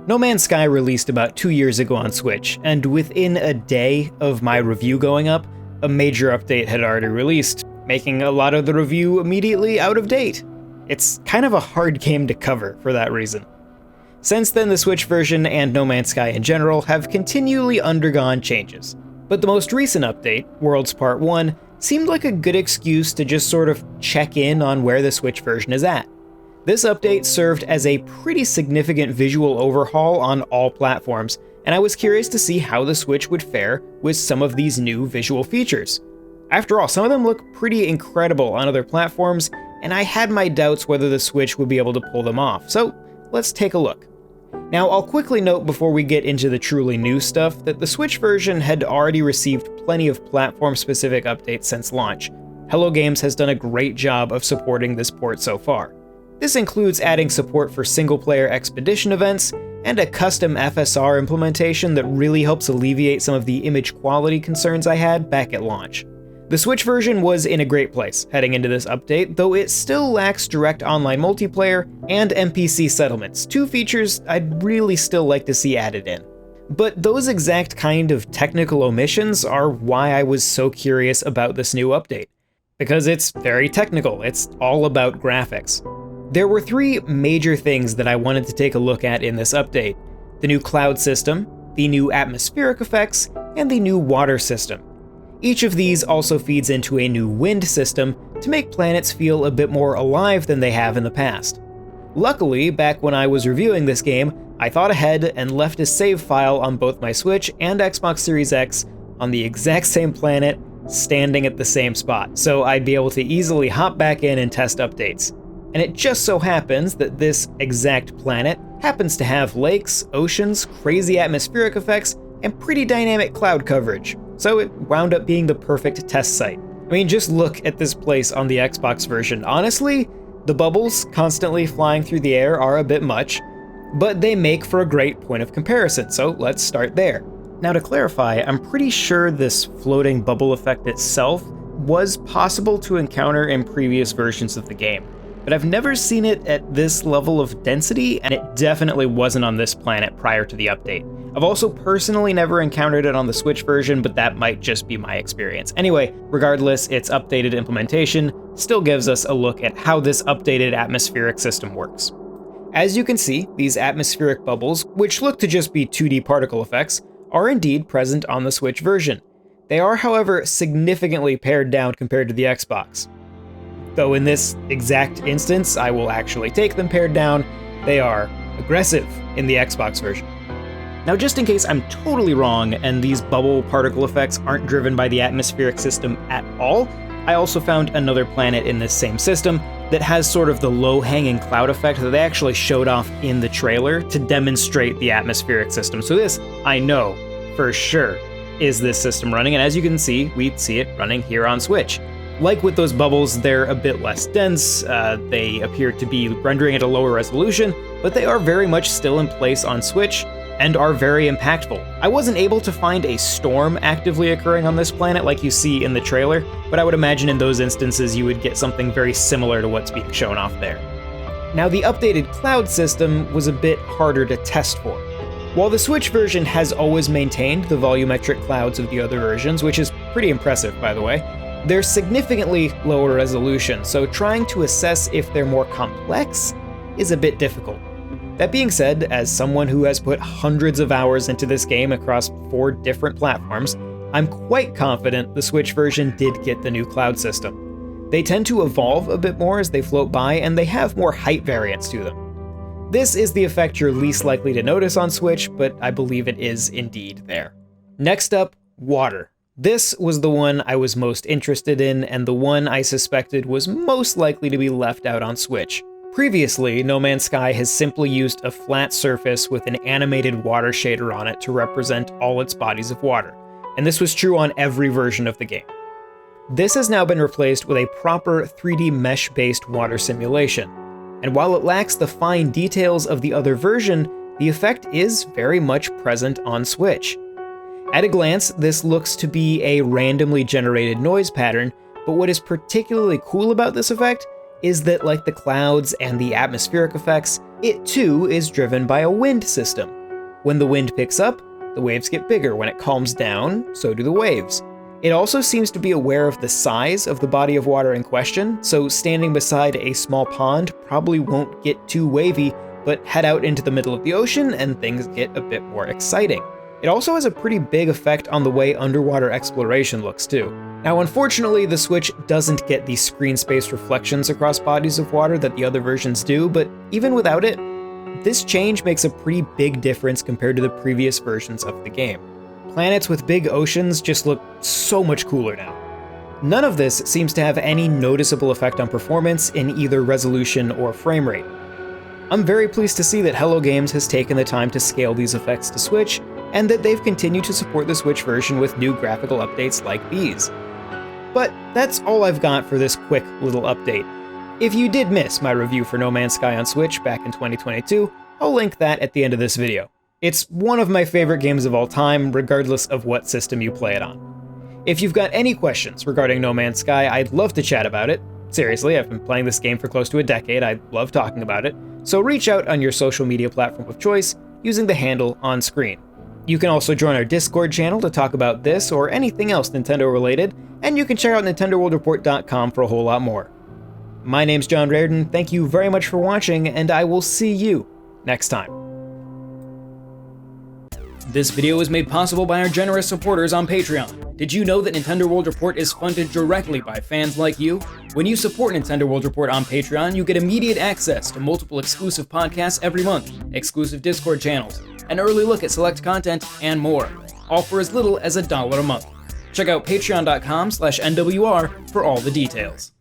No Man's Sky released about 2 years ago on Switch, and within a day of my review going up, a major update had already released, making a lot of the review immediately out of date. It's kind of a hard game to cover for that reason. Since then, the Switch version and No Man's Sky in general have continually undergone changes, but the most recent update, Worlds Part 1, seemed like a good excuse to just sort of check in on where the Switch version is at. This update served as a pretty significant visual overhaul on all platforms, and I was curious to see how the Switch would fare with some of these new visual features. After all, some of them look pretty incredible on other platforms, and I had my doubts whether the Switch would be able to pull them off, so let's take a look. Now, I'll quickly note before we get into the truly new stuff that the Switch version had already received plenty of platform-specific updates since launch. Hello Games has done a great job of supporting this port so far. This includes adding support for single-player expedition events, and a custom FSR implementation that really helps alleviate some of the image quality concerns I had back at launch. The Switch version was in a great place heading into this update, though it still lacks direct online multiplayer and NPC settlements, two features I'd really still like to see added in. But those exact kind of technical omissions are why I was so curious about this new update. Because it's very technical, it's all about graphics. There were three major things that I wanted to take a look at in this update: the new cloud system, the new atmospheric effects, and the new water system. Each of these also feeds into a new wind system to make planets feel a bit more alive than they have in the past. Luckily, back when I was reviewing this game, I thought ahead and left a save file on both my Switch and Xbox Series X on the exact same planet, standing at the same spot, so I'd be able to easily hop back in and test updates. And it just so happens that this exact planet happens to have lakes, oceans, crazy atmospheric effects, and pretty dynamic cloud coverage, so it wound up being the perfect test site. I mean, just look at this place on the Xbox version. Honestly, the bubbles constantly flying through the air are a bit much, but they make for a great point of comparison, so let's start there. Now, to clarify, I'm pretty sure this floating bubble effect itself was possible to encounter in previous versions of the game, but I've never seen it at this level of density, and it definitely wasn't on this planet prior to the update. I've also personally never encountered it on the Switch version, but that might just be my experience. Anyway, regardless, its updated implementation still gives us a look at how this updated atmospheric system works. As you can see, these atmospheric bubbles, which look to just be 2D particle effects, are indeed present on the Switch version. They are, however, significantly pared down compared to the Xbox. Though in this exact instance, I will actually take them pared down, they are aggressive in the Xbox version. Now, just in case I'm totally wrong and these bubble particle effects aren't driven by the atmospheric system at all, I also found another planet in this same system that has sort of the low-hanging cloud effect that they actually showed off in the trailer to demonstrate the atmospheric system. So this, I know for sure, is this system running, and as you can see, we see it running here on Switch. Like with those bubbles, they're a bit less dense, they appear to be rendering at a lower resolution, but they are very much still in place on Switch, and are very impactful. I wasn't able to find a storm actively occurring on this planet like you see in the trailer, but I would imagine in those instances you would get something very similar to what's being shown off there. Now, the updated cloud system was a bit harder to test for. While the Switch version has always maintained the volumetric clouds of the other versions, which is pretty impressive by the way, they're significantly lower resolution, so trying to assess if they're more complex is a bit difficult. That being said, as someone who has put hundreds of hours into this game across 4 different platforms, I'm quite confident the Switch version did get the new cloud system. They tend to evolve a bit more as they float by, and they have more height variance to them. This is the effect you're least likely to notice on Switch, but I believe it is indeed there. Next up, water. This was the one I was most interested in, and the one I suspected was most likely to be left out on Switch. Previously, No Man's Sky has simply used a flat surface with an animated water shader on it to represent all its bodies of water, and this was true on every version of the game. This has now been replaced with a proper 3D mesh-based water simulation, and while it lacks the fine details of the other version, the effect is very much present on Switch. At a glance, this looks to be a randomly generated noise pattern, but what is particularly cool about this effect is that, like the clouds and the atmospheric effects, it too is driven by a wind system. When the wind picks up, the waves get bigger. When it calms down, so do the waves. It also seems to be aware of the size of the body of water in question, so standing beside a small pond probably won't get too wavy, but head out into the middle of the ocean and things get a bit more exciting. It also has a pretty big effect on the way underwater exploration looks too. Now unfortunately, the Switch doesn't get the screen space reflections across bodies of water that the other versions do, but even without it, this change makes a pretty big difference compared to the previous versions of the game. Planets with big oceans just look so much cooler now. None of this seems to have any noticeable effect on performance in either resolution or frame rate. I'm very pleased to see that Hello Games has taken the time to scale these effects to Switch, and that they've continued to support the Switch version with new graphical updates like these. But that's all I've got for this quick little update. If you did miss my review for No Man's Sky on Switch back in 2022, I'll link that at the end of this video. It's one of my favorite games of all time, regardless of what system you play it on. If you've got any questions regarding No Man's Sky, I'd love to chat about it. Seriously, I've been playing this game for close to a decade, I love talking about it, so reach out on your social media platform of choice using the handle on screen. You can also join our Discord channel to talk about this or anything else Nintendo related, and you can check out NintendoWorldReport.com for a whole lot more. My name's John Reardon, thank you very much for watching, and I will see you next time. This video was made possible by our generous supporters on Patreon. Did you know that Nintendo World Report is funded directly by fans like you? When you support Nintendo World Report on Patreon, you get immediate access to multiple exclusive podcasts every month, exclusive Discord channels, an early look at select content, and more, all for as little as $1 a month. Check out patreon.com/NWR for all the details.